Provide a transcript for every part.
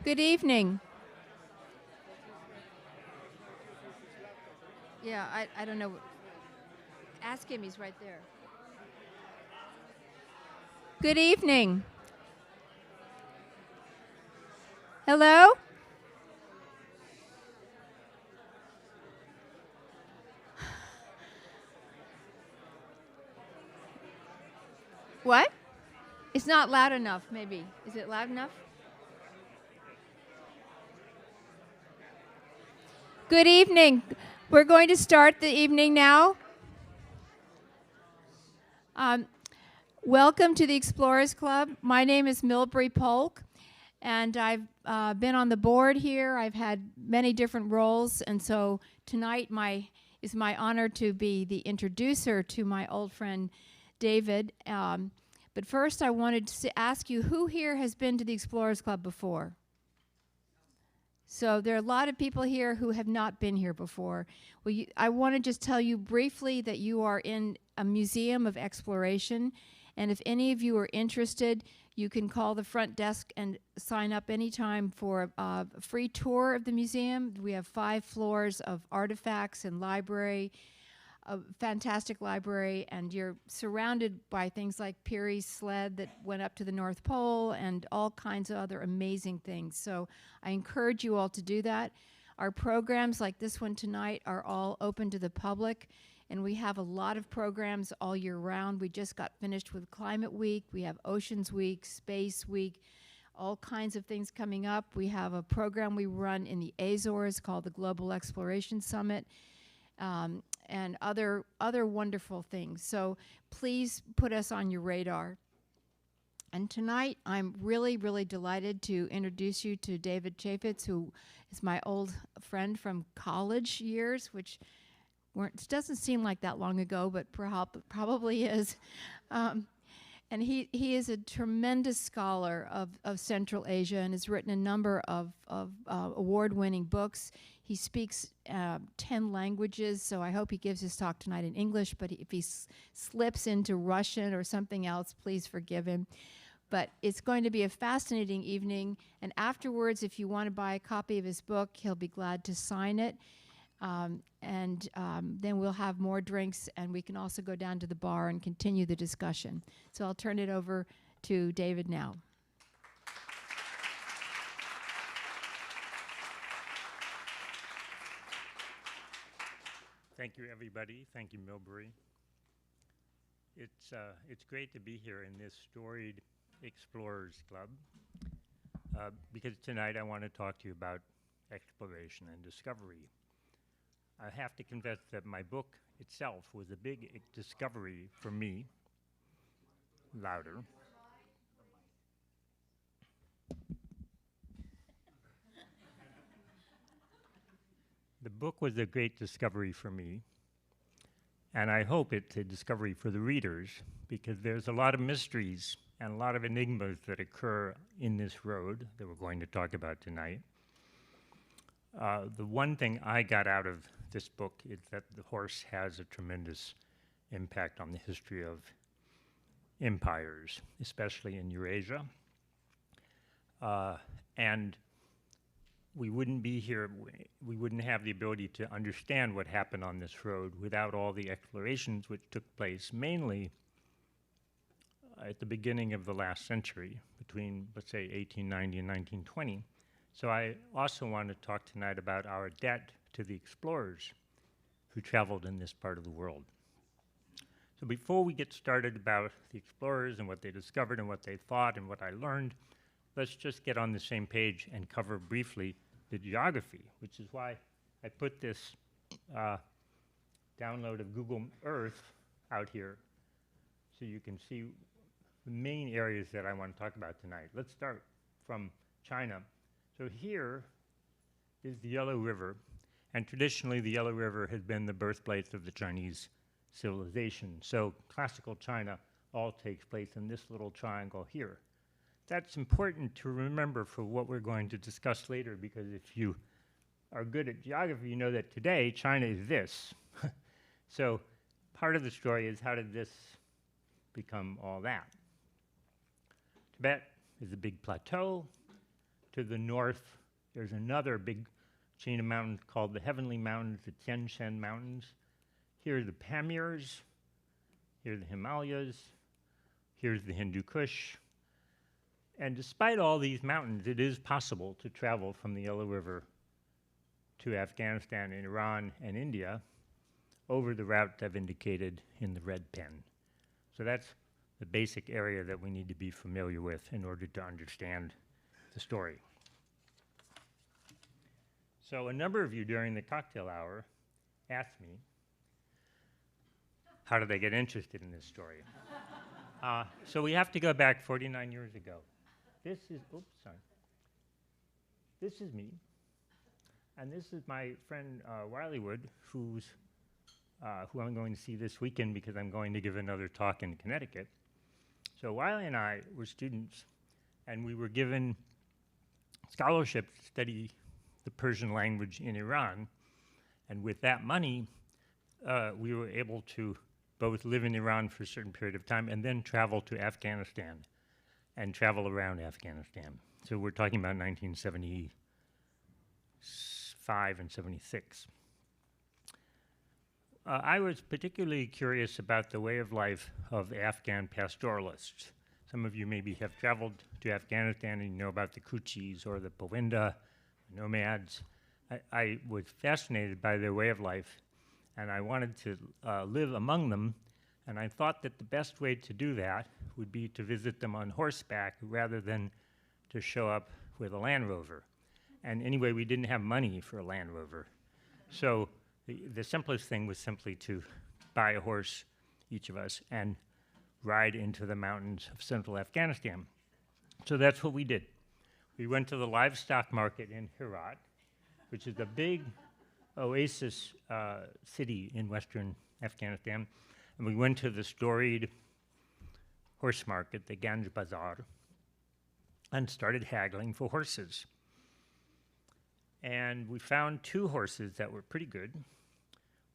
Good evening. Yeah, I don't know. Ask him, he's right there. Good evening. Hello? What? It's not loud enough, maybe. Is it loud enough? Good evening. We're going to start the evening now. Welcome to the Explorers Club. My name is Milbury Polk, and I've been on the board here. I've had many different roles, and so tonight is my honor to be the introducer to my old friend David. But first, I wanted to ask you, who here has been to the Explorers Club before? So there are a lot of people here who have not been here before. Well, I want to just tell you briefly that you are in a museum of exploration, and if any of you are interested, you can call the front desk and sign up anytime for a free tour of the museum. We have 5 floors of artifacts and library, a fantastic library, and you're surrounded by things like Peary's sled that went up to the North Pole and all kinds of other amazing things. So I encourage you all to do that. Our programs like this one tonight are all open to the public, and we have a lot of programs all year round. We just got finished with Climate Week. We have Oceans Week, Space Week, all kinds of things coming up. We have a program we run in the Azores called the Global Exploration Summit, and other wonderful things. So please put us on your radar. And tonight, I'm really, really delighted to introduce you to David Chaffetz, who is my old friend from college years, which it doesn't seem like that long ago, but probably is. And he is a tremendous scholar of Central Asia and has written a number of award-winning books. He speaks 10 languages, so I hope he gives his talk tonight in English, but if he slips into Russian or something else, please forgive him. But it's going to be a fascinating evening, and afterwards, if you want to buy a copy of his book, he'll be glad to sign it. Then we'll have more drinks, and we can also go down to the bar and continue the discussion. So I'll turn it over to David now. Thank you, everybody. Thank you, Milbury. It's great to be here in this storied Explorers Club because tonight I want to talk to you about exploration and discovery. I have to confess that my book itself was a big discovery for me. Louder. The book was a great discovery for me, and I hope it's a discovery for the readers, because there's a lot of mysteries and a lot of enigmas that occur in this road that we're going to talk about tonight. The one thing I got out of this book is that the horse has a tremendous impact on the history of empires, especially in Eurasia. And we wouldn't be here, we wouldn't have the ability to understand what happened on this road without all the explorations which took place mainly at the beginning of the last century, between, let's say, 1890 and 1920. So I also want to talk tonight about our debt to the explorers who traveled in this part of the world. So before we get started about the explorers and what they discovered and what they thought and what I learned, let's just get on the same page and cover briefly the geography, which is why I put this download of Google Earth out here so you can see the main areas that I want to talk about tonight. Let's start from China. So here is the Yellow River, and traditionally the Yellow River has been the birthplace of the Chinese civilization. So classical China all takes place in this little triangle here. That's important to remember for what we're going to discuss later, because if you are good at geography, you know that today China is this. So part of the story is, how did this become all that? Tibet is a big plateau. to the north, there's another big chain of mountains called the Heavenly Mountains, the Tien Shan Mountains. Here are the Pamirs. Here are the Himalayas. Here's the Hindu Kush. And despite all these mountains, it is possible to travel from the Yellow River to Afghanistan and Iran and India over the route I've indicated in the red pen. So that's the basic area that we need to be familiar with in order to understand the story. So a number of you during the cocktail hour asked me, how did I get interested in this story? So we have to go back 49 years ago. This is me, and this is my friend Wiley Wood, who I'm going to see this weekend because I'm going to give another talk in Connecticut. So Wiley and I were students, and we were given scholarship to study the Persian language in Iran, and with that money, we were able to both live in Iran for a certain period of time and then travel to Afghanistan and travel around Afghanistan. So we're talking about 1975 and 76. I was particularly curious about the way of life of Afghan pastoralists. Some of you maybe have traveled to Afghanistan and you know about the Kuchis or the Powinda, nomads. I was fascinated by their way of life, and I wanted to live among them, and I thought that the best way to do that would be to visit them on horseback rather than to show up with a Land Rover. And anyway, we didn't have money for a Land Rover. So the simplest thing was simply to buy a horse, each of us, and ride into the mountains of central Afghanistan. So that's what we did. We went to the livestock market in Herat, which is a big oasis city in western Afghanistan, and we went to the storied horse market, the Ganj Bazaar, and started haggling for horses. And we found two horses that were pretty good.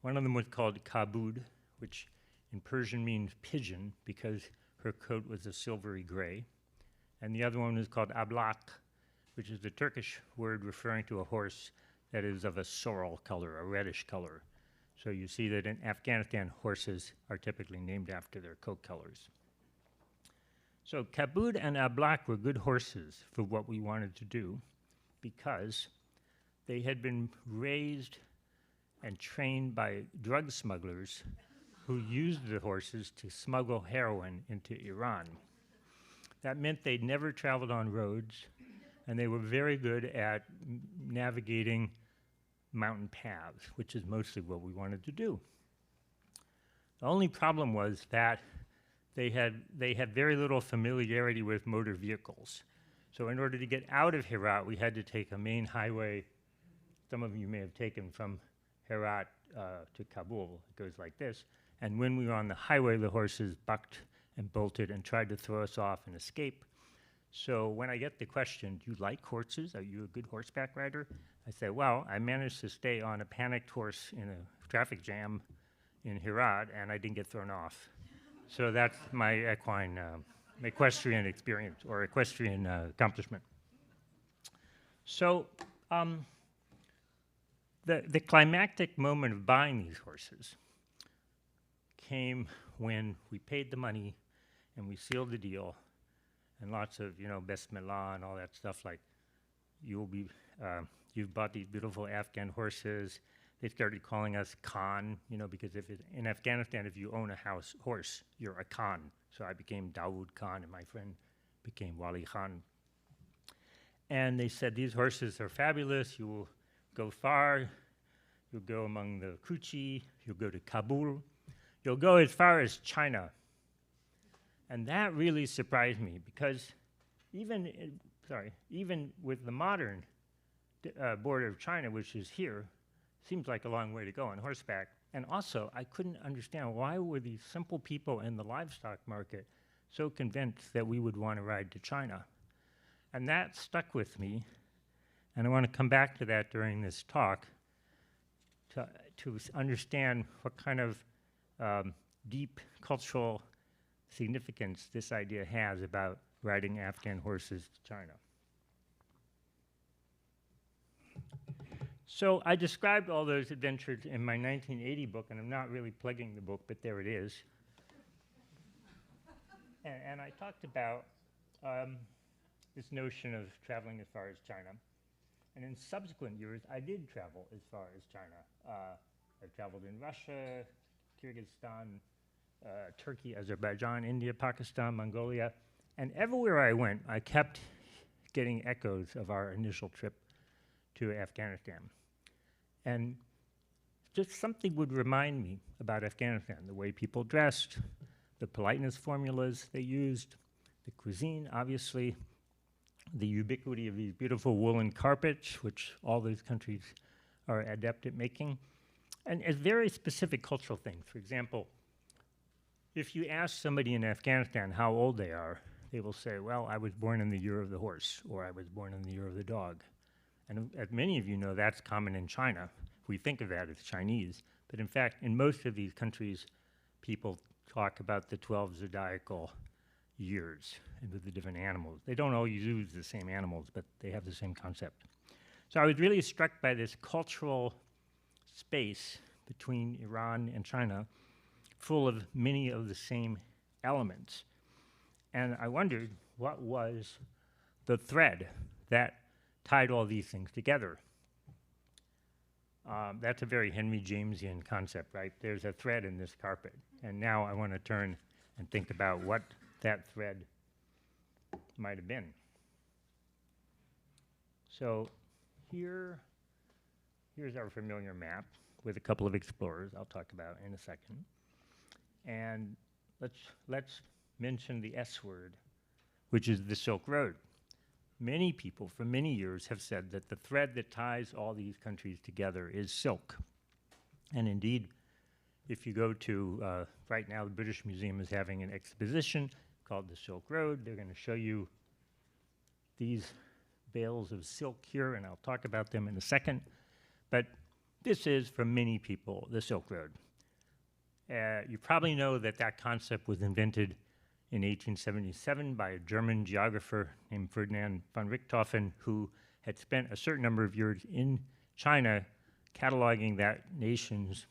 One of them was called Kabud, which in Persian means pigeon because her coat was a silvery gray. And the other one was called Ablak, which is the Turkish word referring to a horse that is of a sorrel color, a reddish color. So you see that in Afghanistan, horses are typically named after their coat colors. So Kabud and Ablak were good horses for what we wanted to do because they had been raised and trained by drug smugglers who used the horses to smuggle heroin into Iran. That meant they'd never traveled on roads, and they were very good at navigating mountain paths, which is mostly what we wanted to do. The only problem was that they had very little familiarity with motor vehicles. So in order to get out of Herat, we had to take a main highway. Some of you may have taken from Herat to Kabul. It goes like this. And when we were on the highway, the horses bucked and bolted and tried to throw us off and escape. So when I get the question, do you like horses? Are you a good horseback rider? I say, well, I managed to stay on a panicked horse in a traffic jam in Herat, and I didn't get thrown off. So that's my equestrian experience, or equestrian accomplishment. So the climactic moment of buying these horses came when we paid the money and we sealed the deal, and lots of, Bismillah and all that stuff, like, you've bought these beautiful Afghan horses. They started calling us Khan, because in Afghanistan, if you own a horse, you're a Khan. So I became Dawood Khan, and my friend became Wali Khan. And they said, these horses are fabulous. You will go far. You'll go among the Kuchi. You'll go to Kabul. You'll go as far as China. And that really surprised me because even with the modern border of China, which is here, seems like a long way to go on horseback. And also, I couldn't understand why were these simple people in the livestock market so convinced that we would want to ride to China. And that stuck with me, and I want to come back to that during this talk to understand what kind of deep cultural significance this idea has about riding Afghan horses to China. So I described all those adventures in my 1980 book, and I'm not really plugging the book, but there it is. And I talked about this notion of traveling as far as China. And in subsequent years, I did travel as far as China. I've traveled in Russia, Kyrgyzstan, Turkey, Azerbaijan, India, Pakistan, Mongolia. And everywhere I went, I kept getting echoes of our initial trip to Afghanistan. And just something would remind me about Afghanistan, the way people dressed, the politeness formulas they used, the cuisine, obviously, the ubiquity of these beautiful woolen carpets, which all those countries are adept at making, and as very specific cultural things. For example, if you ask somebody in Afghanistan how old they are, they will say, well, I was born in the year of the horse, or I was born in the year of the dog. And as many of you know, that's common in China. We think of that as Chinese. But in fact, in most of these countries, people talk about the 12 zodiacal years and with the different animals. They don't always use the same animals, but they have the same concept. So I was really struck by this cultural space between Iran and China, full of many of the same elements. And I wondered what was the thread that tied all these things together. That's a very Henry Jamesian concept, right? There's a thread in this carpet. And now I want to turn and think about what that thread might have been. So here's our familiar map with a couple of explorers I'll talk about in a second. And let's mention the S word, which is the Silk Road. Many people for many years have said that the thread that ties all these countries together is silk. And indeed, if you go to, right now the British Museum is having an exposition called the Silk Road. They're going to show you these bales of silk here, and I'll talk about them in a second. But this is, for many people, the Silk Road. You probably know that that concept was invented in 1877 by a German geographer named Ferdinand von Richthofen, who had spent a certain number of years in China cataloging that nation's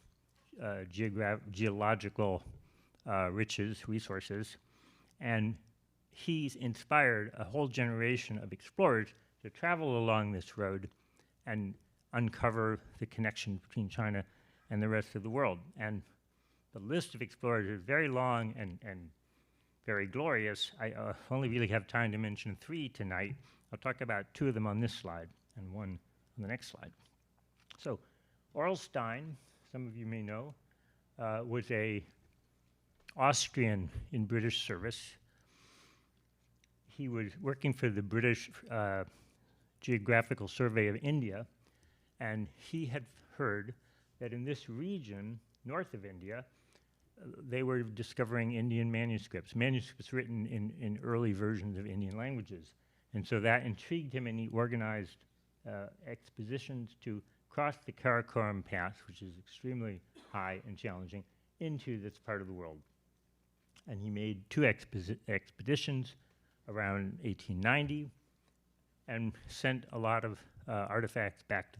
geological resources. And he's inspired a whole generation of explorers to travel along this road and uncover the connection between China and the rest of the world. And the list of explorers is very long and very glorious. I only really have time to mention 3 tonight. I'll talk about 2 of them on this slide and 1 on the next slide. So Orlstein, some of you may know, was a Austrian in British service. He was working for the British Geographical Survey of India, and he had heard that in this region, north of India, they were discovering Indian manuscripts written in early versions of Indian languages. And so that intrigued him, and he organized expeditions to cross the Karakoram Pass, which is extremely high and challenging, into this part of the world. And he made 2 expeditions around 1890 and sent a lot of artifacts back to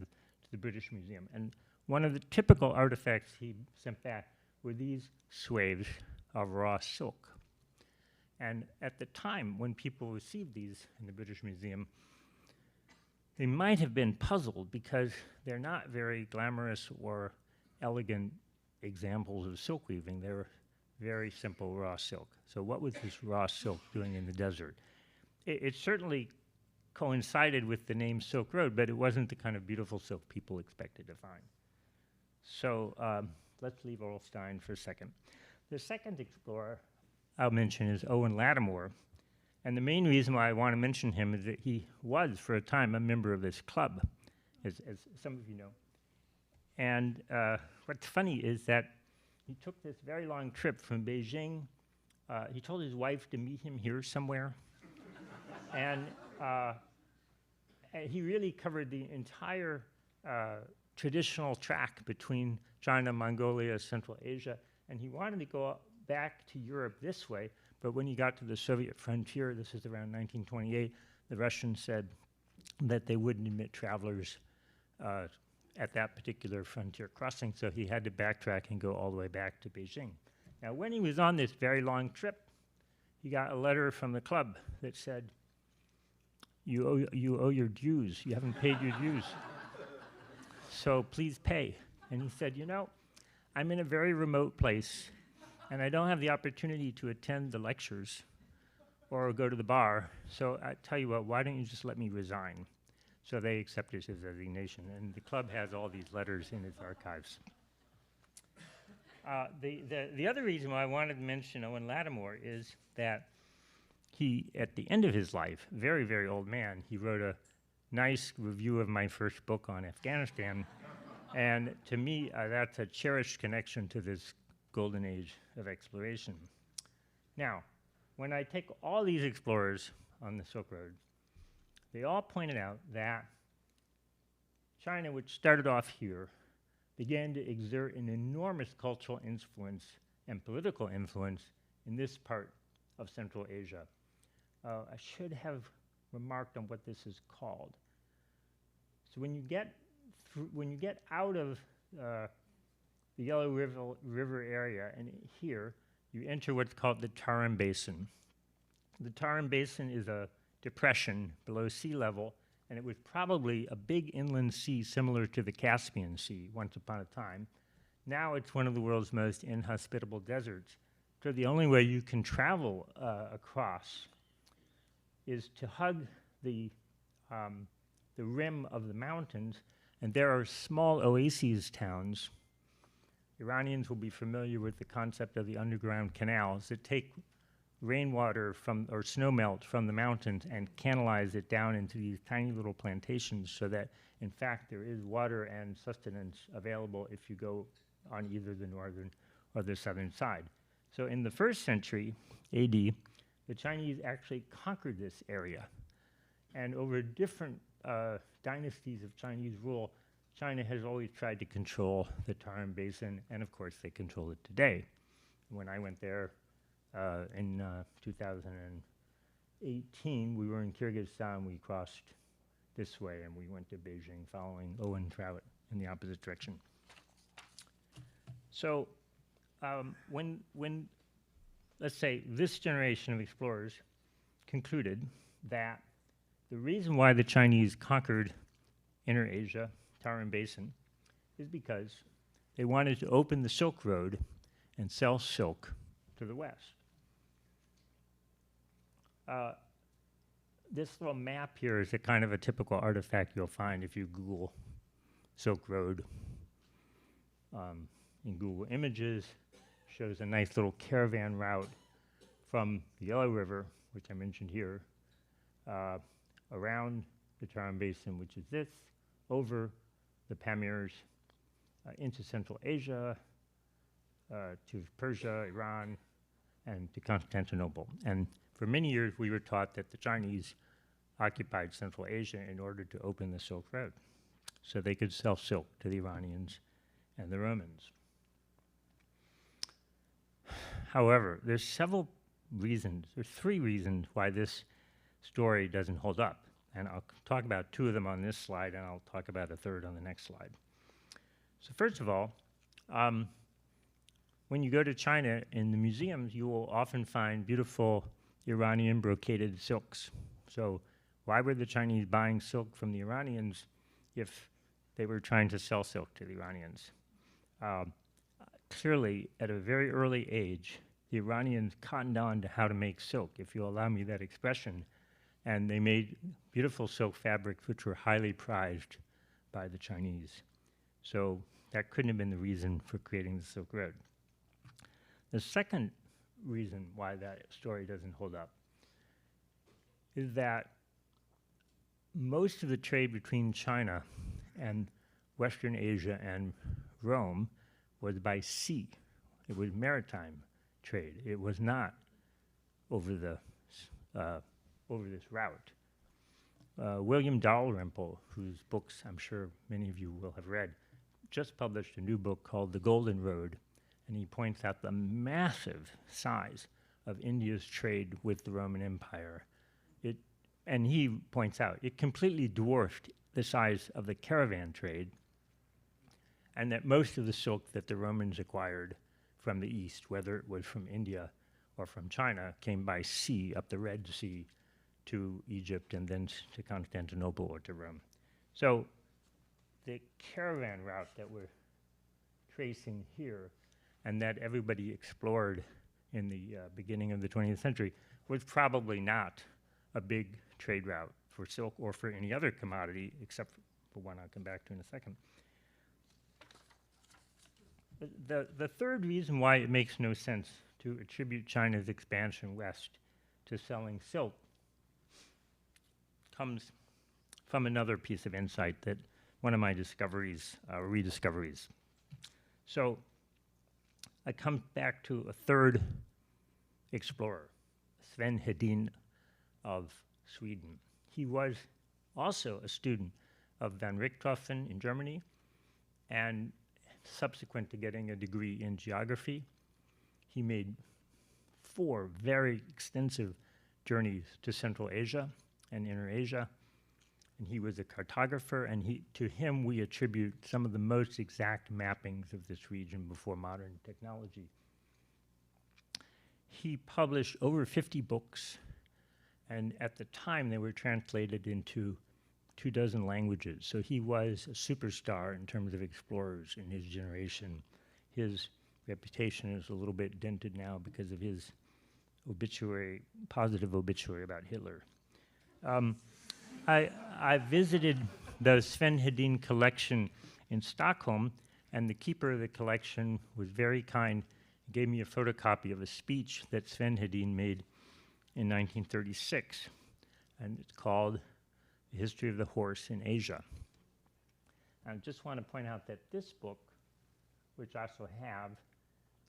the British Museum. And one of the typical artifacts he sent back were these swathes of raw silk. And at the time when people received these in the British Museum, they might have been puzzled because they're not very glamorous or elegant examples of silk weaving. They're very simple raw silk. So what was this raw silk doing in the desert? It certainly coincided with the name Silk Road, but it wasn't the kind of beautiful silk people expected to find. So let's leave Orlstein for a second. The second explorer I'll mention is Owen Lattimore. And the main reason why I want to mention him is that he was, for a time, a member of this club, as some of you know. And what's funny is that he took this very long trip from Beijing. He told his wife to meet him here somewhere. And he really covered the entire traditional track between China, Mongolia, Central Asia. And he wanted to go back to Europe this way. But when he got to the Soviet frontier, this is around 1928, the Russians said that they wouldn't admit travelers at that particular frontier crossing, so he had to backtrack and go all the way back to Beijing. Now, when he was on this very long trip, he got a letter from the club that said, you owe your dues. You haven't paid your dues. So please pay. And he said, you know, I'm in a very remote place, and I don't have the opportunity to attend the lectures or go to the bar. So I tell you what, why don't you just let me resign? So they accepted his resignation, and the club has all these letters in its archives. The other reason why I wanted to mention Owen Lattimore is that he, at the end of his life, very, very old man, he wrote a nice review of my first book on Afghanistan. And to me, that's a cherished connection to this golden age of exploration. Now, when I take all these explorers on the Silk Road, they all pointed out that China, which started off here, began to exert an enormous cultural influence and political influence in this part of Central Asia. I should have remarked on what this is called. So when you get out of the Yellow River area and here, you enter what's called the Tarim Basin. The Tarim Basin is a depression below sea level, and it was probably a big inland sea similar to the Caspian Sea once upon a time. Now it's one of the world's most inhospitable deserts. So the only way you can travel across is to hug the rim of the mountains, and there are small oases towns. Iranians will be familiar with the concept of the underground canals that take rainwater or snowmelt from the mountains and canalize it down into these tiny little plantations so that, in fact, there is water and sustenance available if you go on either the northern or the southern side. So in the 1st century AD, the Chinese actually conquered this area. And over different dynasties of Chinese rule, China has always tried to control the Tarim Basin, and of course they control it today. When I went there in 2018, we were in Kyrgyzstan, we crossed this way, and we went to Beijing following Owen Trout in the opposite direction. So when let's say this generation of explorers concluded that the reason why the Chinese conquered Inner Asia, Tarim Basin, is because they wanted to open the Silk Road and sell silk to the West. This little map here is a kind of a typical artifact you'll find if you Google Silk Road in Google Images. Shows a nice little caravan route from the Yellow River, which I mentioned here, around the Tarim Basin, which is this, over the Pamirs, into Central Asia, to Persia, Iran, and to Constantinople. And for many years, we were taught that the Chinese occupied Central Asia in order to open the Silk Road, so they could sell silk to the Iranians and the Romans. However, there's several reasons, there's 3 reasons why this story doesn't hold up. And I'll talk about 2 of them on this slide, and I'll talk about a 3rd on the next slide. So first of all, when you go to China, in the museums, you will often find beautiful Iranian brocaded silks. So why were the Chinese buying silk from the Iranians if they were trying to sell silk to the Iranians? Clearly, at a very early age, the Iranians cottoned on to how to make silk, if you'll allow me that expression, and they made beautiful silk fabrics which were highly prized by the Chinese. So that couldn't have been the reason for creating the Silk Road. The second reason why that story doesn't hold up is that most of the trade between China and Western Asia and Rome was by sea. It was maritime trade. It was not over this route. William Dalrymple, whose books I'm sure many of you will have read, just published a new book called The Golden Road, and he points out the massive size of India's trade with the Roman Empire. And he points out it completely dwarfed the size of the caravan trade and that most of the silk that the Romans acquired from the east, whether it was from India or from China, came by sea up the Red Sea to Egypt and then to Constantinople or to Rome. So the caravan route that we're tracing here and that everybody explored in the beginning of the 20th century was probably not a big trade route for silk or for any other commodity, except for one I'll come back to in a second. The third reason why it makes no sense to attribute China's expansion west to selling silk comes from another piece of insight that one of my discoveries, rediscoveries. So I come back to a third explorer, Sven Hedin of Sweden. He was also a student of van Richthofen in Germany, and subsequent to getting a degree in geography, he made 4 very extensive journeys to Central Asia and Inner Asia, and he was a cartographer, and to him we attribute some of the most exact mappings of this region before modern technology. He published over 50 books, and at the time they were translated into 24 languages. So he was a superstar in terms of explorers in his generation. His reputation is a little bit dented now because of his obituary, positive obituary about Hitler. I visited the Sven Hedin collection in Stockholm, and the keeper of the collection was very kind, gave me a photocopy of a speech that Sven Hedin made in 1936, and it's called The History of the Horse in Asia. I just want to point out that this book, which I also have,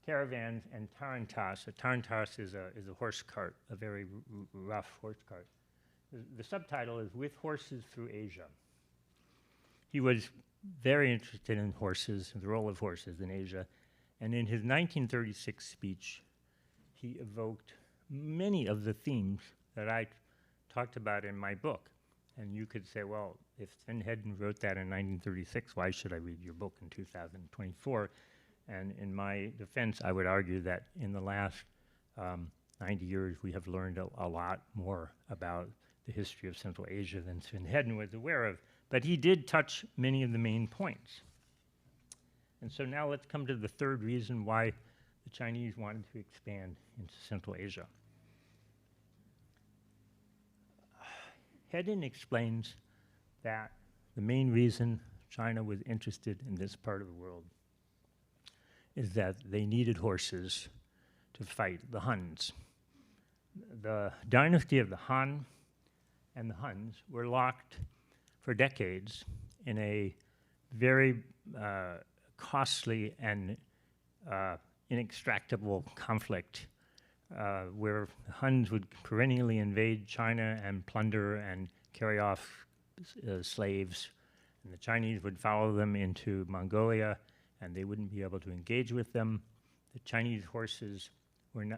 Caravans and Tarantas. A tarantas is a horse cart, a very rough horse cart. The subtitle is With Horses Through Asia. He was very interested in horses, and the role of horses in Asia, and in his 1936 speech, he evoked many of the themes that I talked about in my book. And you could say, well, if Sven Hedin wrote that in 1936, why should I read your book in 2024? And in my defense, I would argue that in the last 90 years, we have learned a lot more about the history of Central Asia than Sven Hedin was aware of. But he did touch many of the main points. And so now let's come to the third reason why the Chinese wanted to expand into Central Asia. Hedin explains that the main reason China was interested in this part of the world is that they needed horses to fight the Huns. The dynasty of the Han and the Huns were locked for decades in a very costly and inextractable conflict where the Huns would perennially invade China and plunder and carry off slaves, and the Chinese would follow them into Mongolia, and they wouldn't be able to engage with them. The Chinese horses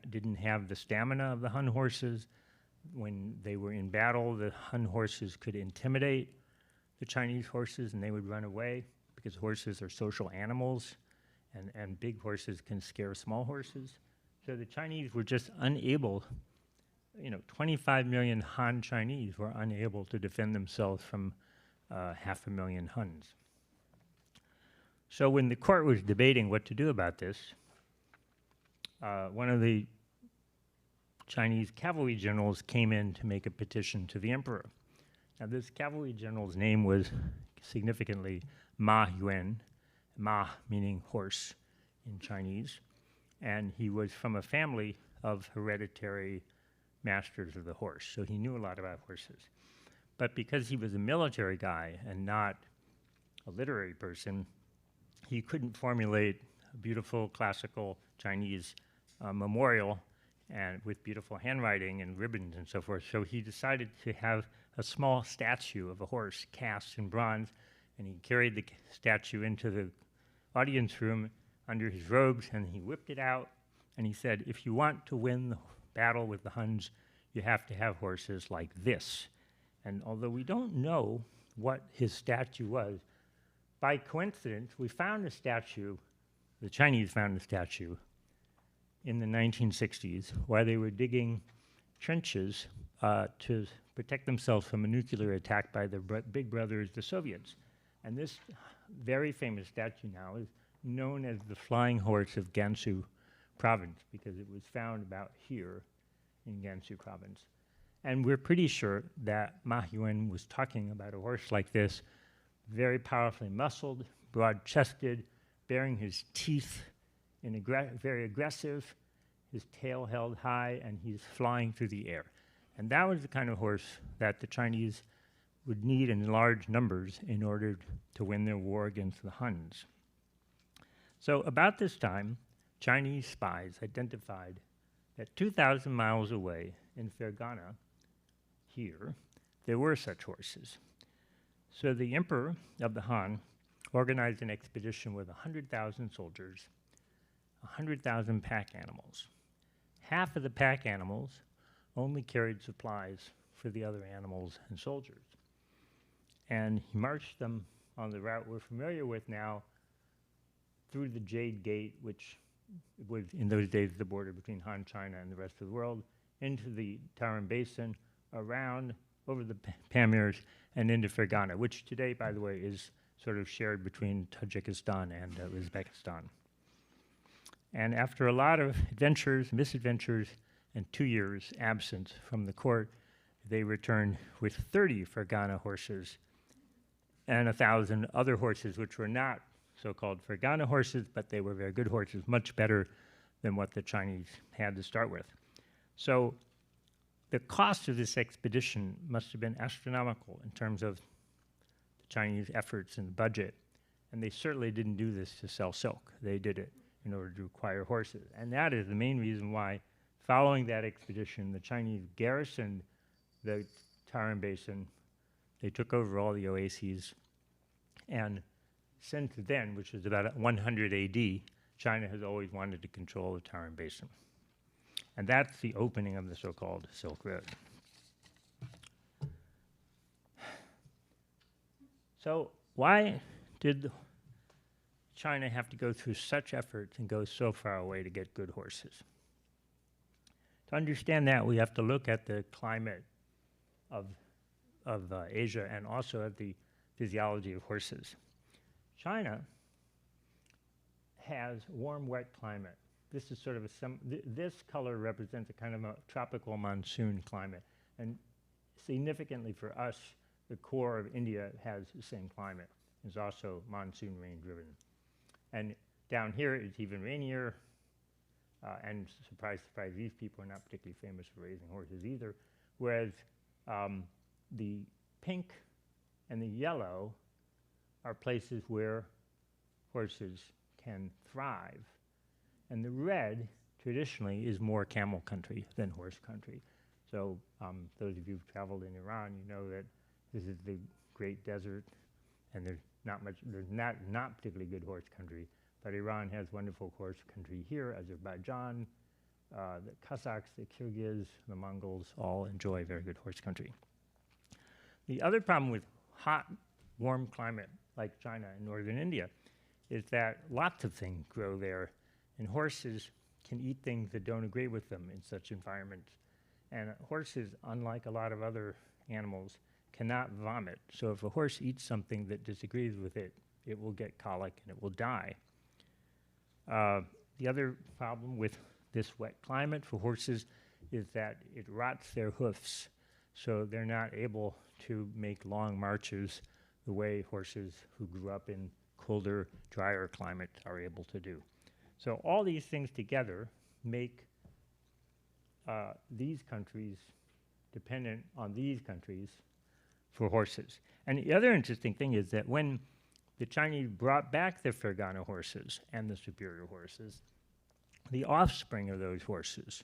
didn't have the stamina of the Han horses. When they were in battle, the Han horses could intimidate the Chinese horses, and they would run away because horses are social animals, and big horses can scare small horses. So the Chinese were just unable, 25 million Han Chinese were unable to defend themselves from 500,000 Huns. So when the court was debating what to do about this, one of the Chinese cavalry generals came in to make a petition to the emperor. Now this cavalry general's name was significantly Ma Yuan, Ma meaning horse in Chinese, and he was from a family of hereditary masters of the horse, so he knew a lot about horses. But because he was a military guy and not a literary person, he couldn't formulate a beautiful classical Chinese memorial and with beautiful handwriting and ribbons and so forth. So he decided to have a small statue of a horse cast in bronze, and he carried the statue into the audience room under his robes, and he whipped it out, and he said, if you want to win the battle with the Huns, you have to have horses like this. And although we don't know what his statue was, by coincidence, we found a statue, the Chinese found a statue in the 1960s while they were digging trenches to protect themselves from a nuclear attack by their big brothers, the Soviets. And this very famous statue now is known as the Flying Horse of Gansu Province because it was found about here in Gansu Province. And we're pretty sure that Ma Yuen was talking about a horse like this, very powerfully muscled, broad-chested, bearing his teeth in very aggressive, his tail held high, and he's flying through the air. And that was the kind of horse that the Chinese would need in large numbers in order to win their war against the Huns. So about this time, Chinese spies identified that 2,000 miles away in Fergana, here, there were such horses. So the emperor of the Han organized an expedition with 100,000 soldiers, 100,000 pack animals. Half of the pack animals only carried supplies for the other animals and soldiers. And he marched them on the route we're familiar with now through the Jade Gate, which was in those days the border between Han China and the rest of the world, into the Tarim Basin, around, over the Pamirs, and into Fergana, which today, by the way, is sort of shared between Tajikistan and Uzbekistan. And after a lot of adventures, misadventures, and 2 years absence from the court, they returned with 30 Fergana horses and 1,000 other horses, which were not so-called Fergana horses, but they were very good horses, much better than what the Chinese had to start with. So the cost of this expedition must have been astronomical in terms of the Chinese efforts and budget. And they certainly didn't do this to sell silk. They did it in order to acquire horses. And that is the main reason why, following that expedition, the Chinese garrisoned the Tarim Basin. They took over all the oases. And since then, which is about 100 AD, China has always wanted to control the Tarim Basin. And that's the opening of the so-called Silk Road. So why did China have to go through such efforts and go so far away to get good horses? To understand that, we have to look at the climate of Asia and also at the physiology of horses. China has warm, wet climate. This is sort of this color represents a kind of a tropical monsoon climate. And significantly for us, the core of India has the same climate. It's also monsoon rain driven. And down here it's even rainier. And surprise, surprise, these people are not particularly famous for raising horses either. Whereas the pink and the yellow are places where horses can thrive. And the red, traditionally, is more camel country than horse country. So those of you who've traveled in Iran, you know that this is the great desert, and there's not particularly good horse country. But Iran has wonderful horse country here. Azerbaijan, the Kazakhs, the Kyrgyz, the Mongols all enjoy very good horse country. The other problem with hot, warm climate like China and northern India is that lots of things grow there, and horses can eat things that don't agree with them in such environments. And horses, unlike a lot of other animals, cannot vomit. So if a horse eats something that disagrees with it, it will get colic and it will die. The other problem with this wet climate for horses is that it rots their hoofs, so they're not able to make long marches the way horses who grew up in colder, drier climates are able to do. So all these things together make these countries dependent on these countries for horses. And the other interesting thing is that when the Chinese brought back the Fergana horses and the superior horses, the offspring of those horses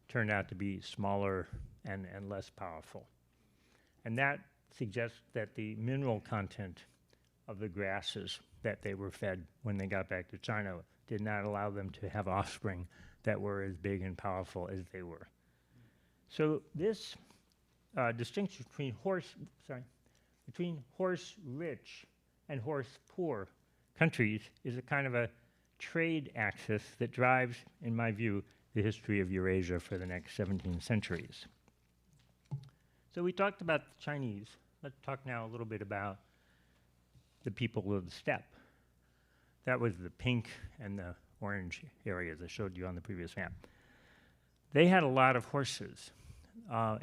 turned out to be smaller and less powerful. And that suggests that the mineral content of the grasses that they were fed when they got back to China did not allow them to have offspring that were as big and powerful as they were. So this distinction between horse-rich and horse-poor countries is a kind of a trade axis that drives, in my view, the history of Eurasia for the next 17 centuries. So we talked about the Chinese. Let's talk now a little bit about the people of the steppe. That was the pink and the orange areas I showed you on the previous map. They had a lot of horses.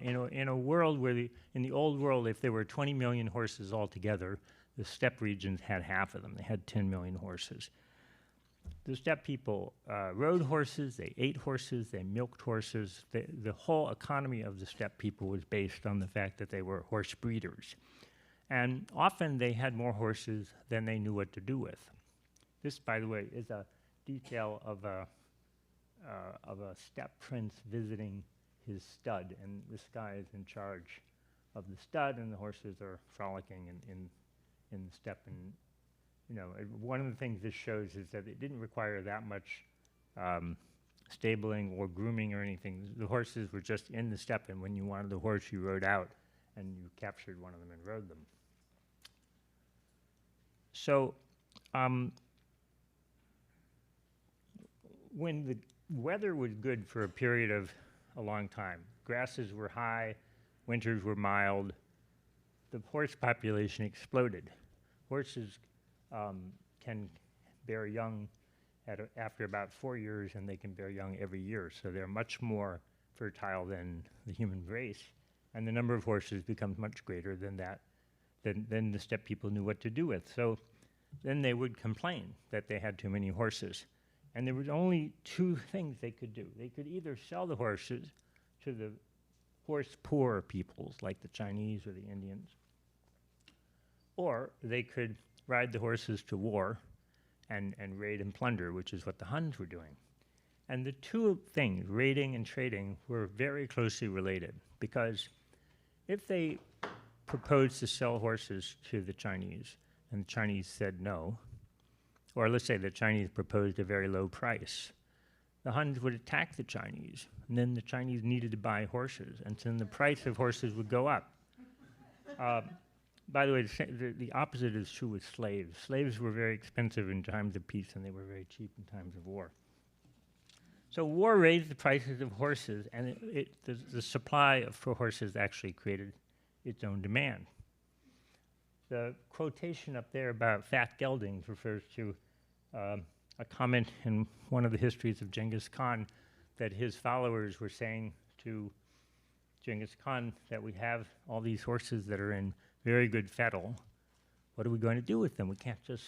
In a world where in the old world, if there were 20 million horses altogether, the steppe regions had half of them. They had 10 million horses. The steppe people rode horses, they ate horses, they milked horses. The whole economy of the steppe people was based on the fact that they were horse breeders. And often they had more horses than they knew what to do with. This, by the way, is a detail of a steppe prince visiting his stud, and this guy is in charge of the stud, and the horses are frolicking in the steppe. And one of the things this shows is that it didn't require that much stabling or grooming or anything. The horses were just in the steppe, and when you wanted the horse, you rode out, and you captured one of them and rode them. So when the weather was good for a period of a long time, grasses were high, winters were mild, the horse population exploded. Horses can bear young after about 4 years, and they can bear young every year, so they're much more fertile than the human race, and the number of horses becomes much greater than that, than the steppe people knew what to do with. So then they would complain that they had too many horses. And there was only two things they could do. They could either sell the horses to the horse-poor peoples, like the Chinese or the Indians, or they could ride the horses to war and raid and plunder, which is what the Huns were doing. And the two things, raiding and trading, were very closely related, because if they proposed to sell horses to the Chinese, and the Chinese said no, or let's say the Chinese proposed a very low price, the Huns would attack the Chinese, and then the Chinese needed to buy horses, and then the price of horses would go up. By the way, the opposite is true with slaves. Slaves were very expensive in times of peace, and they were very cheap in times of war. So war raised the prices of horses, and the supply for horses actually created its own demand. The quotation up there about fat geldings refers to a comment in one of the histories of Genghis Khan that his followers were saying to Genghis Khan that we have all these horses that are in very good fettle. What are we going to do with them? We can't just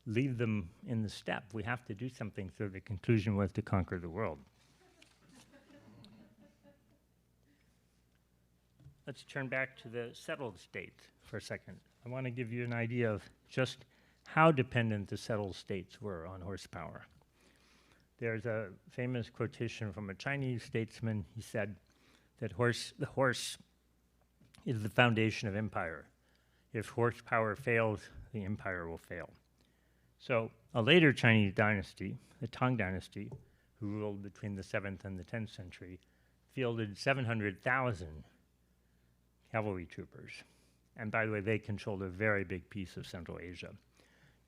leave them in the steppe. We have to do something. So the conclusion was to conquer the world. Let's turn back to the settled states for a second. I want to give you an idea of just how dependent the settled states were on horsepower. There's a famous quotation from a Chinese statesman. He said that the horse is the foundation of empire. If horsepower fails, the empire will fail. So a later Chinese dynasty, the Tang dynasty, who ruled between the 7th and the 10th century, fielded 700,000 cavalry troopers. And by the way, they controlled a very big piece of Central Asia.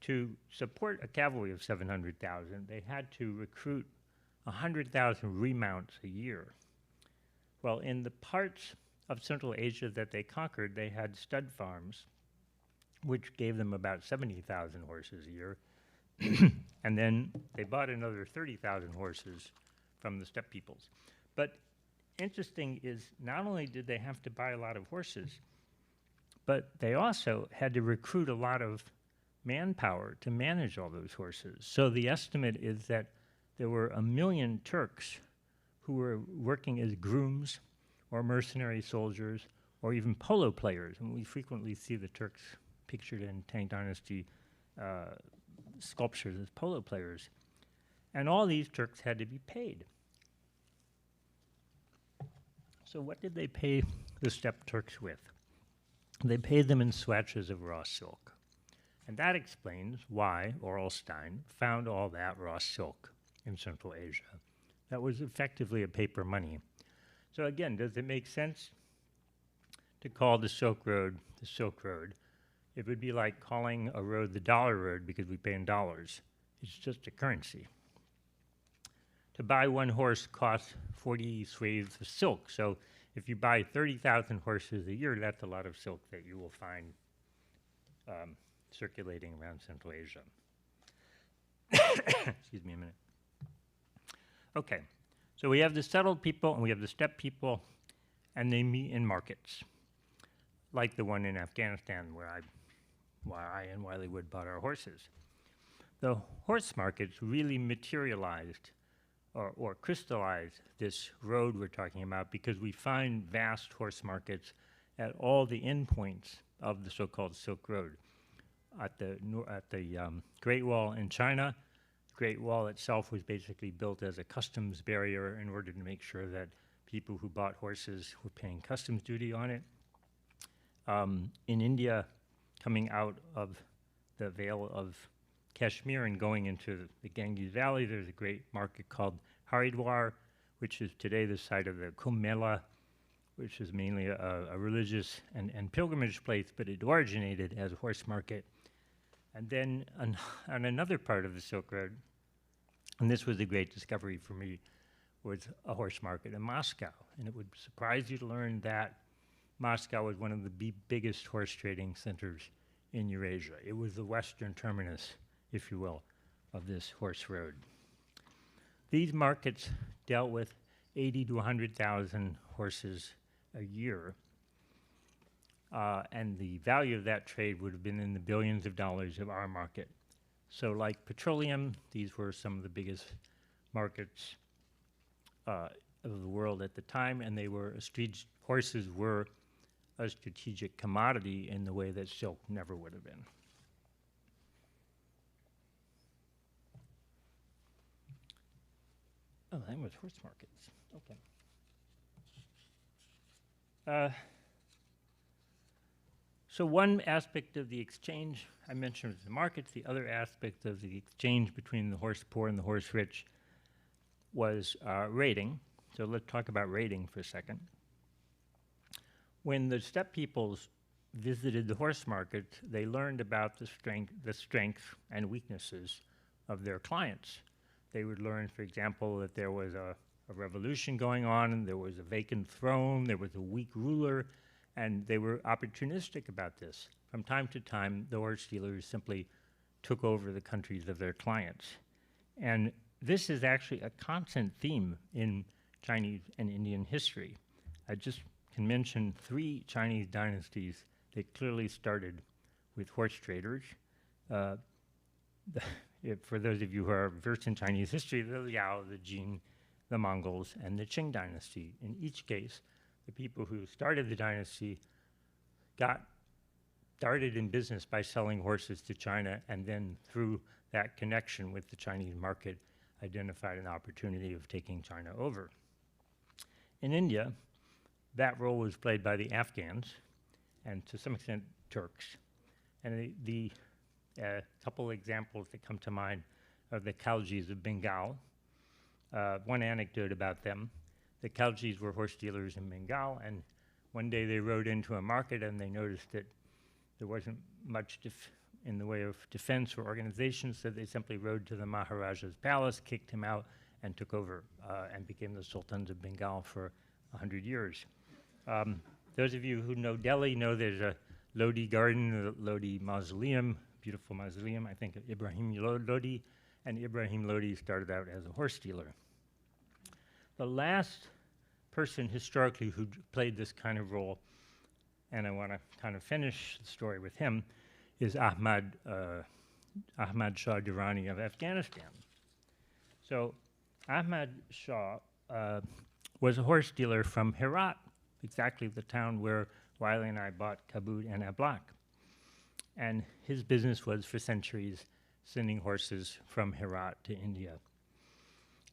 To support a cavalry of 700,000, they had to recruit 100,000 remounts a year. Well, in the parts of Central Asia that they conquered, they had stud farms, which gave them about 70,000 horses a year. And then they bought another 30,000 horses from the steppe peoples. But interesting is not only did they have to buy a lot of horses, but they also had to recruit a lot of manpower to manage all those horses. So the estimate is that there were 1 million Turks who were working as grooms or mercenary soldiers or even polo players. And we frequently see the Turks pictured in Tang Dynasty sculptures as polo players. And all these Turks had to be paid. So what did they pay the steppe Turks with? They paid them in swathes of raw silk. And that explains why Orelstein found all that raw silk in Central Asia. That was effectively a paper money. So again, does it make sense to call the Silk Road, It would be like calling a road the dollar road because we pay in dollars. It's just a currency. To buy one horse costs 40 swathes of silk. So if you buy 30,000 horses a year, that's a lot of silk that you will find circulating around Central Asia. Excuse me a minute. Okay, so we have the settled people and we have the steppe people, and they meet in markets, like the one in Afghanistan where I and Wiley Wood bought our horses. The horse markets really materialized or crystallized this road we're talking about, because we find vast horse markets at all the endpoints of the so-called Silk Road. At the Great Wall in China, the Great Wall itself was basically built as a customs barrier in order to make sure that people who bought horses were paying customs duty on it. In India, coming out of the Vale of Kashmir and going into the Ganges Valley, there's a great market called Haridwar, which is today the site of the Kumbh Mela, which is mainly a religious and pilgrimage place, but it originated as a horse market. And then on another part of the Silk Road, and this was a great discovery for me, was a horse market in Moscow. And it would surprise you to learn that Moscow was one of the biggest horse trading centers in Eurasia. It was the western terminus, if you will, of this horse road. These markets dealt with 80 to 100,000 horses a year, and the value of that trade would have been in the billions of dollars of our market. So like petroleum, these were some of the biggest markets of the world at the time, and they were horses were a strategic commodity in the way that silk never would have been. Oh, that was horse markets. Okay. So one aspect of the exchange I mentioned was the markets. The other aspect of the exchange between the horse poor and the horse rich was raiding. So let's talk about raiding for a second. When the steppe peoples visited the horse market, they learned about the strengths and weaknesses of their clients. They would learn, for example, that there was a revolution going on, and there was a vacant throne, there was a weak ruler, and they were opportunistic about this. From time to time, the horse dealers simply took over the countries of their clients. And this is actually a constant theme in Chinese and Indian history. I just can mention 3 Chinese dynasties that clearly started with horse traders. For those of you who are versed in Chinese history, the Liao, the Jin, the Mongols, and the Qing dynasty. In each case, the people who started the dynasty started in business by selling horses to China, and then through that connection with the Chinese market, identified an opportunity of taking China over. In India, that role was played by the Afghans, and to some extent, Turks. And the couple examples that come to mind are the Khaljis of Bengal. One anecdote about them: the Khaljis were horse dealers in Bengal, and one day they rode into a market and they noticed that there wasn't much in the way of defense or organization, so they simply rode to the Maharaja's palace, kicked him out, and took over and became the sultans of Bengal for 100 years. Those of you who know Delhi know there's a Lodi garden, the Lodi mausoleum, beautiful mausoleum, I think, of Ibrahim Lodi, and Ibrahim Lodi started out as a horse dealer. The last person historically who played this kind of role, and I want to kind of finish the story with him, is Ahmad Shah Durrani of Afghanistan. So Ahmad Shah was a horse dealer from Herat, exactly the town where Wiley and I bought Kabut and Ablak. And his business was, for centuries, sending horses from Herat to India.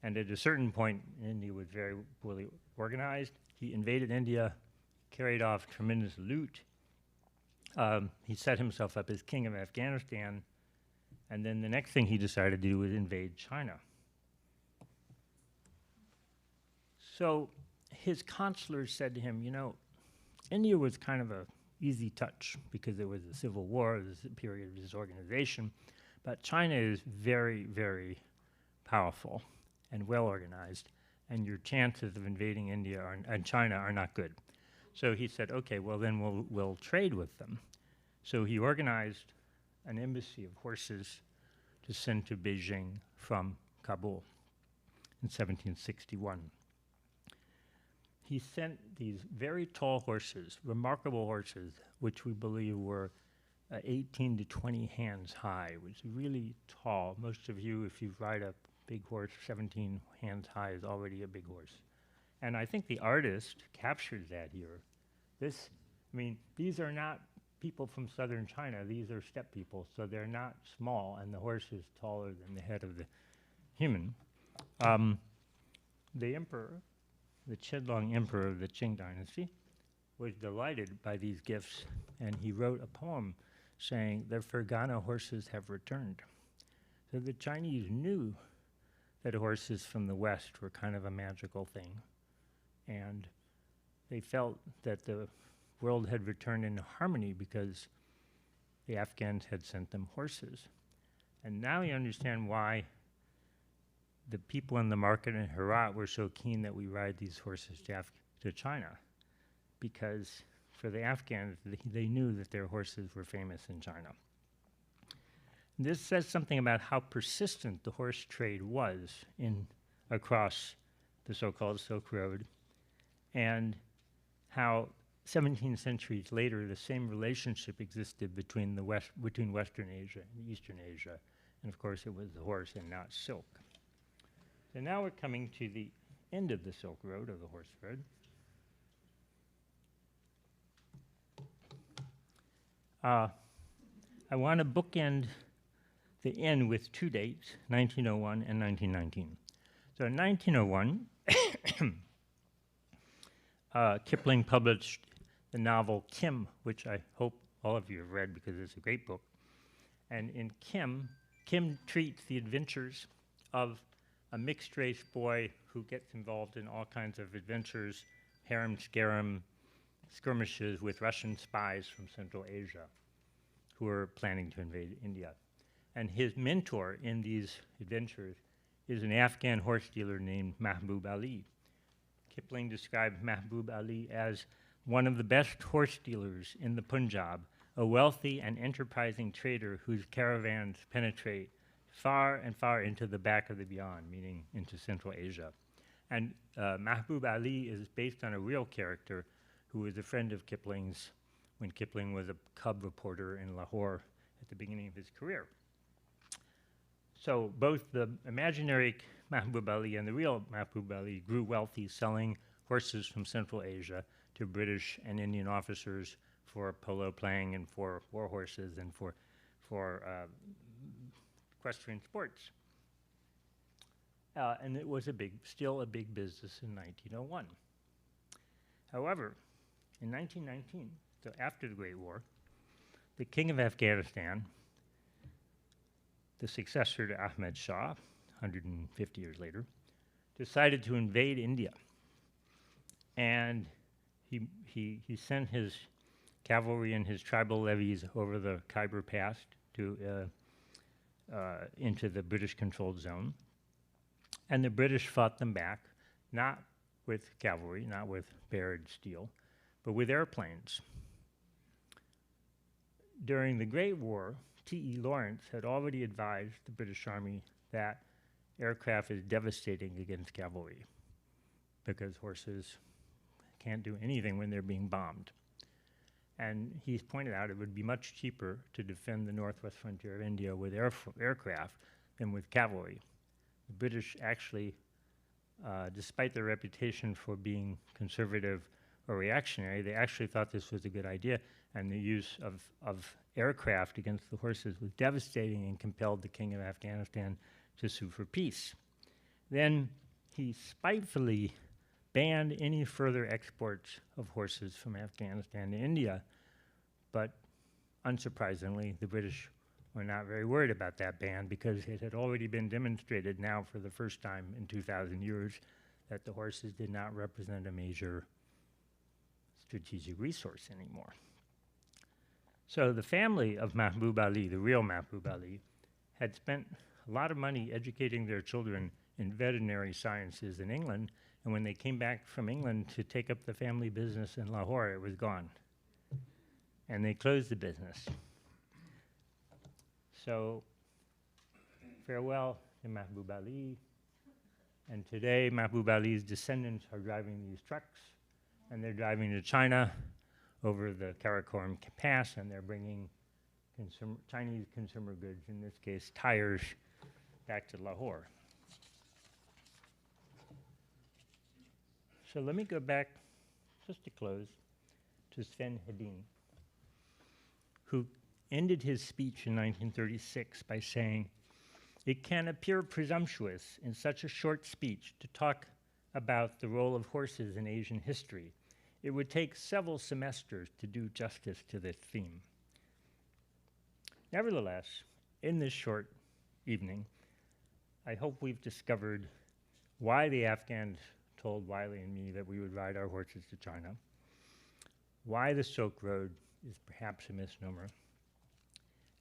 And at a certain point, India was very poorly organized. He invaded India, carried off tremendous loot. He set himself up as king of Afghanistan, and then the next thing he decided to do was invade China. So his counselors said to him, you know, India was kind of a easy touch because there was a civil war, there was a period of disorganization. But China is very, very powerful and well organized, and your chances of invading India and China are not good. So he said, okay, well then we'll trade with them. So he organized an embassy of horses to send to Beijing from Kabul in 1761. He sent these very tall horses, remarkable horses, which we believe were 18 to 20 hands high, which is really tall. Most of you, if you ride a big horse, 17 hands high is already a big horse. And I think the artist captured that here. These are not people from southern China. These are steppe people, so they're not small, and the horse is taller than the head of the human. The emperor, the Qianlong emperor of the Qing dynasty, was delighted by these gifts, and he wrote a poem saying, "The Fergana horses have returned." So the Chinese knew that horses from the West were kind of a magical thing, and they felt that the world had returned into harmony because the Afghans had sent them horses. And now you understand why the people in the market in Herat were so keen that we ride these horses to China, because for the Afghans, they knew that their horses were famous in China. And this says something about how persistent the horse trade was across the so-called Silk Road, and how 17 centuries later the same relationship existed between Western Asia and Eastern Asia, and of course it was the horse and not silk. So now we're coming to the end of the Silk Road, of the horse road. I want to bookend the end with two dates, 1901 and 1919. So in 1901, Kipling published the novel Kim, which I hope all of you have read because it's a great book. And in Kim treats the adventures of a mixed-race boy who gets involved in all kinds of adventures, harem-scarum skirmishes with Russian spies from Central Asia who are planning to invade India. And his mentor in these adventures is an Afghan horse dealer named Mahbub Ali. Kipling described Mahbub Ali as one of the best horse dealers in the Punjab, a wealthy and enterprising trader whose caravans penetrate far and far into the back of the beyond, meaning into Central Asia. And Mahbub Ali is based on a real character who was a friend of Kipling's when Kipling was a cub reporter in Lahore at the beginning of his career. So both the imaginary Mahbub Ali and the real Mahbub Ali grew wealthy selling horses from Central Asia to British and Indian officers for polo playing and for war horses and for equestrian sports. And it was still a big business in 1901. However, in 1919, so after the Great War, the King of Afghanistan, the successor to Ahmed Shah, 150 years later, decided to invade India. And he sent his cavalry and his tribal levies over the Khyber Pass into the British-controlled zone. And the British fought them back, not with cavalry, not with bared steel, but with airplanes. During the Great War, T.E. Lawrence had already advised the British Army that aircraft is devastating against cavalry because horses can't do anything when they're being bombed. And he's pointed out it would be much cheaper to defend the northwest frontier of India with aircraft than with cavalry. The British actually, despite their reputation for being conservative or reactionary, they actually thought this was a good idea, and the use of aircraft against the horses was devastating and compelled the King of Afghanistan to sue for peace. Then he spitefully banned any further exports of horses from Afghanistan to India, but unsurprisingly, the British were not very worried about that ban because it had already been demonstrated now for the first time in 2,000 years that the horses did not represent a major strategic resource anymore. So the family of Mahbub Ali, the real Mahbub Ali, had spent a lot of money educating their children in veterinary sciences in England, and when they came back from England to take up the family business in Lahore, it was gone. And they closed the business. So farewell to Mahbub Ali. And today, Mahbub Ali's descendants are driving these trucks, and they're driving to China over the Karakoram Pass, and they're bringing Chinese consumer goods, in this case tires, back to Lahore. So let me go back, just to close, to Sven Hedin, who ended his speech in 1936 by saying, "It can appear presumptuous in such a short speech to talk about the role of horses in Asian history. It would take several semesters to do justice to this theme." Nevertheless, in this short evening, I hope we've discovered why the Afghans told Wiley and me that we would ride our horses to China, why the Silk Road is perhaps a misnomer,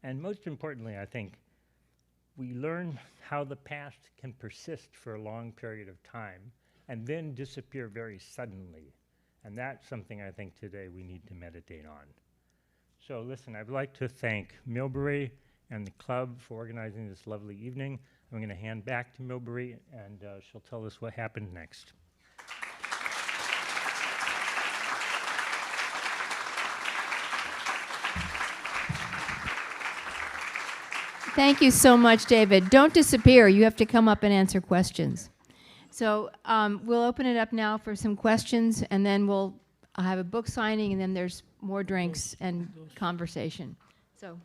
and most importantly, I think, we learn how the past can persist for a long period of time and then disappear very suddenly. And that's something I think today we need to meditate on. So listen, I'd like to thank Milbury and the club for organizing this lovely evening. I'm going to hand back to Milbury, and she'll tell us what happened next. Thank you so much, David. Don't disappear. You have to come up and answer questions. So we'll open it up now for some questions, and then we'll have a book signing, and then there's more drinks and conversation. So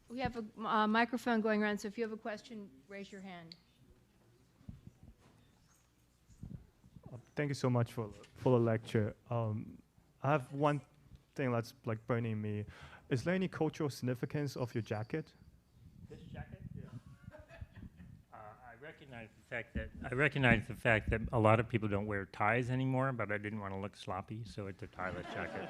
we have a microphone going around, so if you have a question, raise your hand. Thank you so much for the lecture. I have one thing that's like burning me. Is there any cultural significance of your jacket? This jacket? Yeah. I recognize the fact that a lot of people don't wear ties anymore, but I didn't want to look sloppy, so it's a tieless jacket.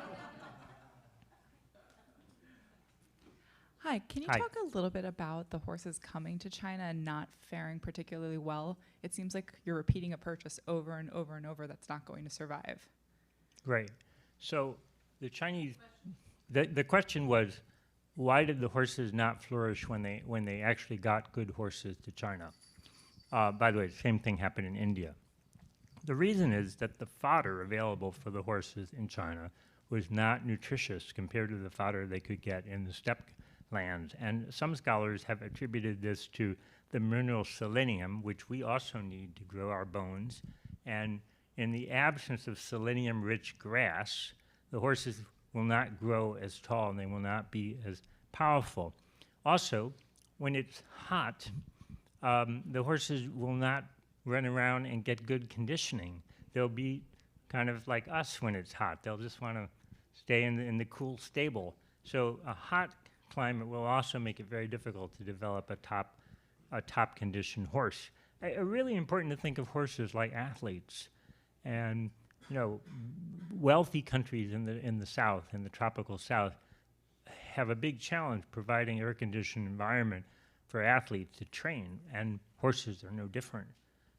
Hi, can you Hi. talk a little bit about the horses coming to China and not faring particularly well? It seems like you're repeating a purchase over and over and over that's not going to survive. Right. So the Chinese, the question was, why did the horses not flourish when they actually got good horses to China? By the way, the same thing happened in India. The reason is that the fodder available for the horses in China was not nutritious compared to the fodder they could get in the steppe lands. And some scholars have attributed this to the mineral selenium, which we also need to grow our bones. And in the absence of selenium-rich grass, the horses will not grow as tall and they will not be as powerful. Also, when it's hot, the horses will not run around and get good conditioning. They'll be kind of like us when it's hot. They'll just want to stay in the cool stable. So a hot climate will also make it very difficult to develop a top conditioned horse. Really important to think of horses like athletes. And you know, wealthy countries in the south, in the tropical south, have a big challenge providing air-conditioned environment for athletes to train, and horses are no different.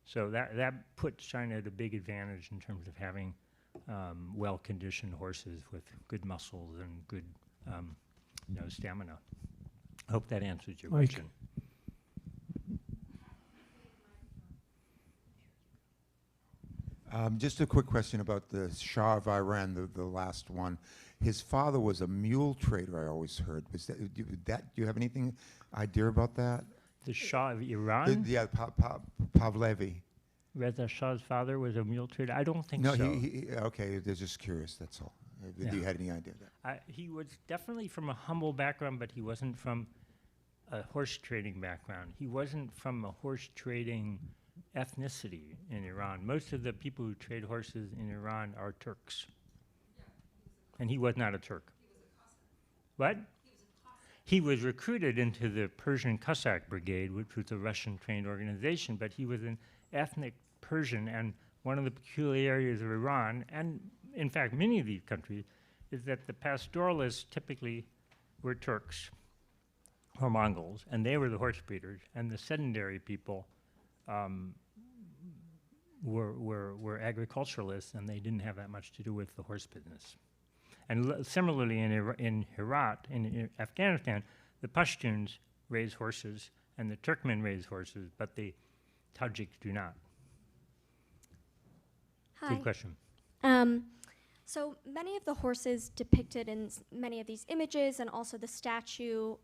So that puts China at a big advantage in terms of having well-conditioned horses with good muscles and good stamina. I hope that answers your question. Just a quick question about the Shah of Iran, the last one. His father was a mule trader, I always heard. Was do you have anything idea about that? The Shah of Iran? Pahlavi. Reza Shah's father was a mule trader? I don't think No, so. okay, they're just curious, that's all. If you had any idea of that. He was definitely from a humble background, but he wasn't from a horse trading background. He wasn't from a horse trading ethnicity in Iran. Most of the people who trade horses in Iran are Turks. And he was not a Turk. What? He was recruited into the Persian Cossack Brigade, which was a Russian-trained organization, but he was an ethnic Persian, and one of the peculiarities of Iran, and in fact, many of these countries, is that the pastoralists typically were Turks or Mongols, and they were the horse breeders, and the sedentary people were agriculturalists, and they didn't have that much to do with the horse business. And similarly, in Herat, in Afghanistan, the Pashtuns raise horses, and the Turkmen raise horses, but the Tajiks do not. Hi. Good question. So many of the horses depicted in many of these images and also the statue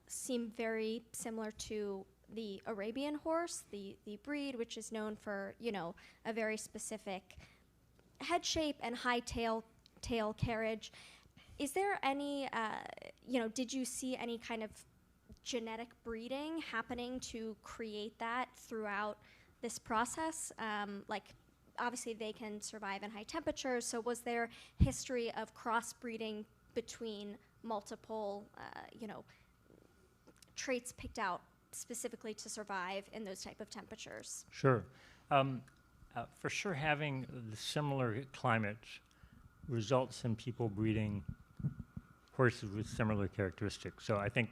seem very similar to the Arabian horse, the breed, which is known for, you know, a very specific head shape and high tail carriage. Is there any, you know, did you see any kind of genetic breeding happening to create that throughout this process? Like, obviously they can survive in high temperatures, so was there history of crossbreeding between multiple, you know, traits picked out specifically to survive in those type of temperatures? Sure. For sure, having the similar climates results in people breeding horses with similar characteristics. So I think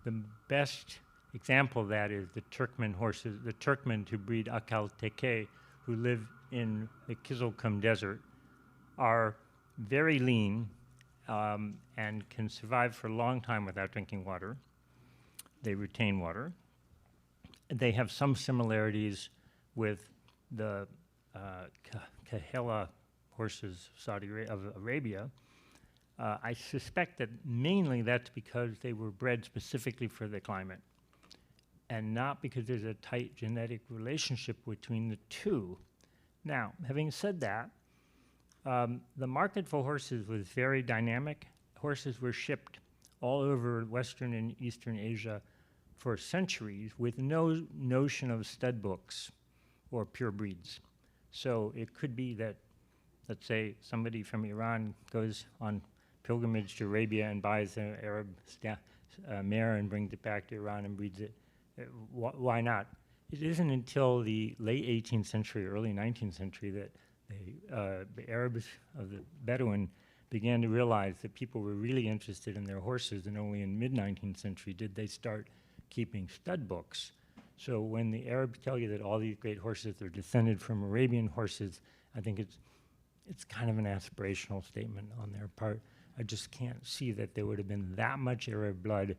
the best example of that is the Turkmen horses, the Turkmen who breed Akal Teke, who live in the Kizilkum Desert, are very lean and can survive for a long time without drinking water. They retain water. They have some similarities with the Kahela horses of Arabia. I suspect that mainly that's because they were bred specifically for the climate and not because there's a tight genetic relationship between the two. Now, having said that, the market for horses was very dynamic. Horses were shipped all over Western and Eastern Asia for centuries with no notion of stud books or pure breeds. So it could be that, let's say, somebody from Iran goes on pilgrimage to Arabia and buys an Arab mare and brings it back to Iran and breeds it. Why not? It isn't until the late 18th century, early 19th century that the Arabs of the Bedouin began to realize that people were really interested in their horses, and only in mid-19th century did they start keeping stud books. So when the Arabs tell you that all these great horses are descended from Arabian horses, I think it's kind of an aspirational statement on their part. I just can't see that there would have been that much Arab blood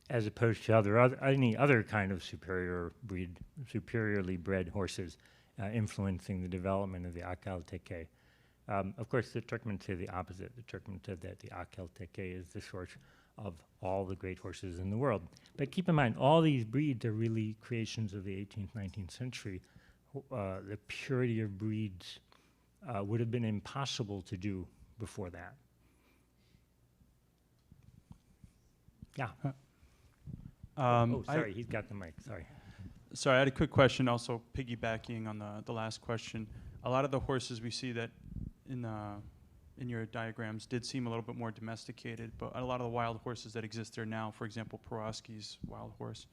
as opposed to any other kind of superiorly bred horses influencing the development of the Akal Teke. Of course, the Turkmen say the opposite. The Turkmen said that the Akal Teke is the source of all the great horses in the world. But keep in mind, all these breeds are really creations of the 18th, 19th century. The purity of breeds would have been impossible to do before that. Yeah. Sorry, he's got the mic, sorry. Sorry, I had a quick question also piggybacking on the last question. A lot of the horses we see that in your diagrams did seem a little bit more domesticated, but a lot of the wild horses that exist there now, for example, Perovsky's wild horse,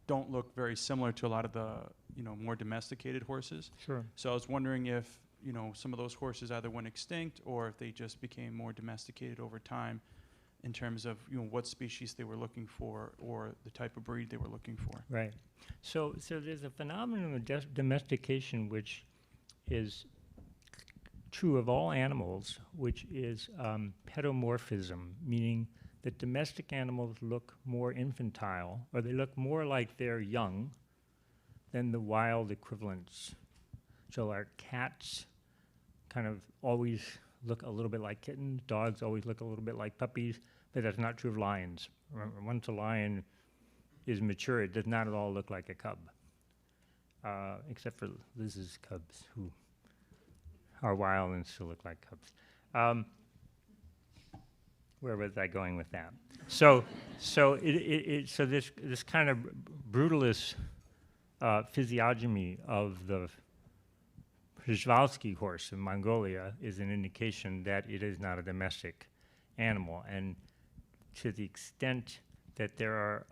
don't look very similar to a lot of the more domesticated horses. Sure. So I was wondering if some of those horses either went extinct or if they just became more domesticated over time in terms of what species they were looking for or the type of breed they were looking for. Right. So there's a phenomenon of domestication which is true of all animals, which is pedomorphism, meaning that domestic animals look more infantile, or they look more like they're young than the wild equivalents. So our cats kind of always look a little bit like kittens. Dogs always look a little bit like puppies, but that's not true of lions. Remember, once a lion is mature, it does not at all look like a cub, except for Liz's cubs, who are wild and still look like cubs. Where was I going with that? So this kind of brutalist physiognomy of the Przewalski horse in Mongolia is an indication that it is not a domestic animal, and to the extent that there are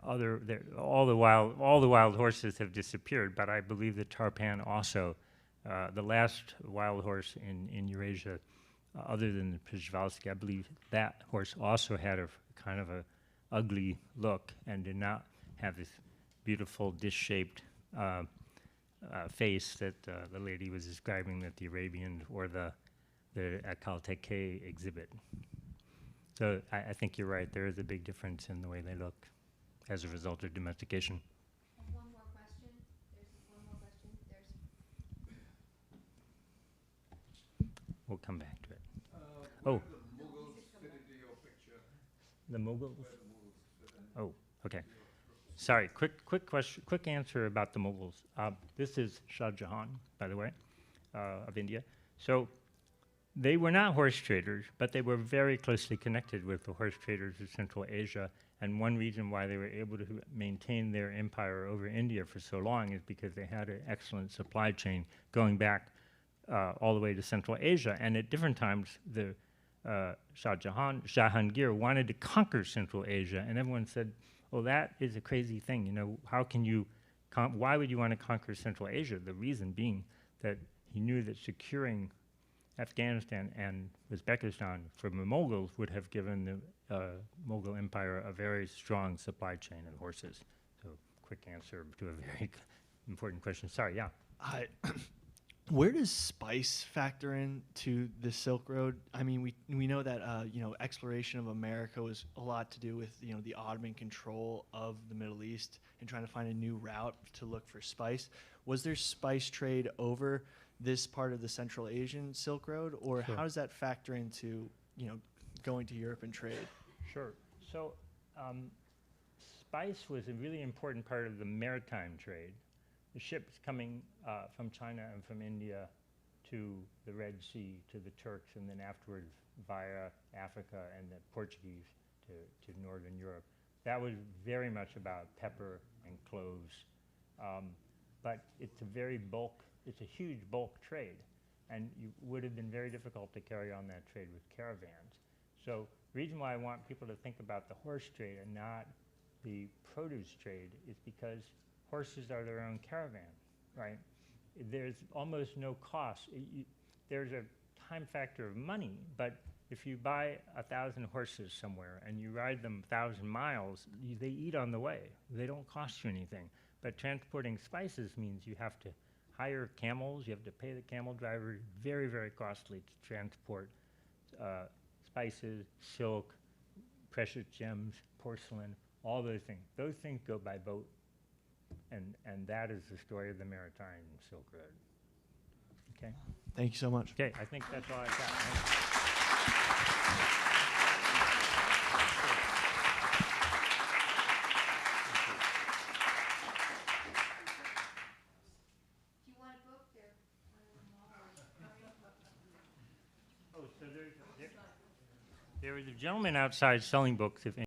all the wild horses have disappeared, but I believe the tarpan also the last wild horse in Eurasia, other than the Przewalski, I believe that horse also had a kind of a ugly look and did not have this beautiful dish-shaped face that the lady was describing that the Arabian or the Akalteke exhibit. So I think you're right. There is a big difference in the way they look as a result of domestication. One more question. There's one more question. We'll come back to it. Oh. The Mughals? Oh, okay. Sorry, quick question, quick answer about the Mughals. This is Shah Jahan, by the way, of India. So they were not horse traders, but they were very closely connected with the horse traders of Central Asia. And one reason why they were able to maintain their empire over India for so long is because they had an excellent supply chain going back all the way to Central Asia. And at different times, the Jahangir wanted to conquer Central Asia, and everyone said, well, that is a crazy thing. You know, how can you, why would you want to conquer Central Asia? The reason being that he knew that securing Afghanistan and Uzbekistan from the Mughals would have given the Mughal Empire a very strong supply chain of horses. So, quick answer to a very important question. Sorry, yeah. Where does spice factor in to the Silk Road? I mean, we know that exploration of America was a lot to do with the Ottoman control of the Middle East and trying to find a new route to look for spice. Was there spice trade over this part of the Central Asian Silk Road, or Sure. how does that factor into going to Europe and trade? Sure. So, spice was a really important part of the maritime trade. The ships coming from China and from India to the Red Sea, to the Turks, and then afterwards via Africa and the Portuguese to Northern Europe. That was very much about pepper and cloves. But it's a huge bulk trade, and it would have been very difficult to carry on that trade with caravans. So the reason why I want people to think about the horse trade and not the produce trade is because horses are their own caravan, right? There's almost no cost. There's a time factor of money, but if you buy 1,000 horses somewhere and you ride them 1,000 miles, they eat on the way. They don't cost you anything. But transporting spices means you have to hire camels, you have to pay the camel driver, very, very costly to transport spices, silk, precious gems, porcelain, all those things. Those things go by boat. And that is the story of the maritime Silk Road. Okay? Thank you so much. Okay, I think that's all I've got. Do you want a book there? Oh, so there is a gentleman outside selling books if